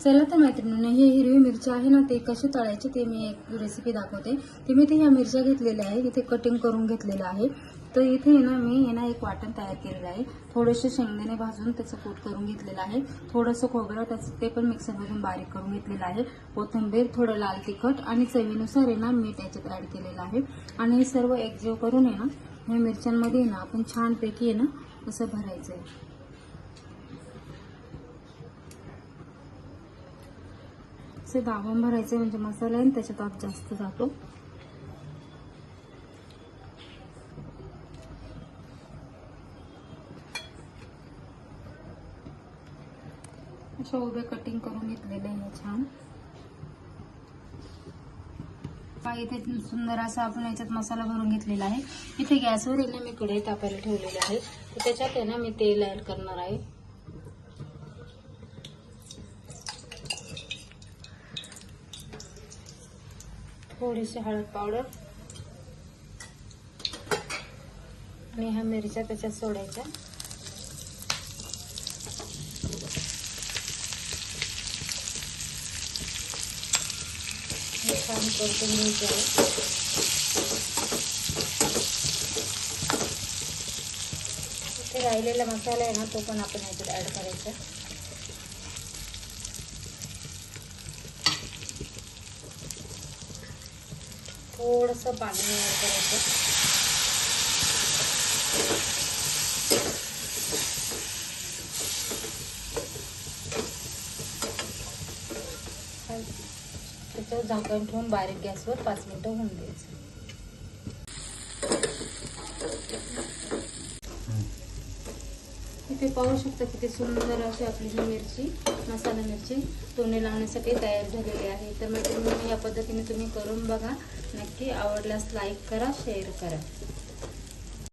चला तर मैत्रिणींनो, ही हिरवी मिरची आहे ना, ते कशी तळायची ते मी एक रेसिपी दाखवते. ते मी ह्या मिरच्या घेतलेल्या आहे, इथे कटिंग करून घेतलेलं आहे. तर इथे ना मी एक वाटण तयार केलेलं आहे. थोडेसे शेंगदाणे भाजून त्याचं कूट करून घेतलेलं आहे. थोडंसं खोबरं त्याचं ते पण मिक्सरमधून बारीक करून घेतलेलं आहे. कोथिंबीर, थोडं लाल तिखट आणि चवीनुसार ना मीठ याच्यात ऍड केलेलं आहे. आणि हे सर्व एकजीव करून ना ह्या मिरच्यांमध्ये ना आपण छानपैकी ना असं भरायचं आहे. असे दाबून भरायचे म्हणजे मसाला आहे त्याच्यात आत जास्त जातो. अशा उभे कटिंग करून घेतलेले आहे छान. इथे सुंदर असा आपण याच्यात मसाला भरून घेतलेला आहे. इथे गॅसवर मी कढई तापायला ठेवलेली आहे. तर त्याच्यात मी तेल ऍड करणार आहे. थोडीशी हळद पावडर आणि ह्या मिरच्या त्याच्यात सोडायच्या. छान परतून घ्यायचे आहे. इथे राहिलेला मसाला आहे ना, तो पण आपण याच्यात ऍड करायचा. थोडंसं पाणी ऍड करायचं. त्याच्यावर झाकण ठेवून बारीक गॅसवर 5 मिनिटं होऊन द्यायचं. इथे पाहू शकता किती सुंदर अशी आपली ही मिरची, मसाला मिरची तोंडी लावण्यासाठी तयार झालेली आहे. तर मैत्रिणींनो, या पद्धतीने तुम्ही करून बघा. नक्की आवडल्यास लाईक करा, शेअर करा.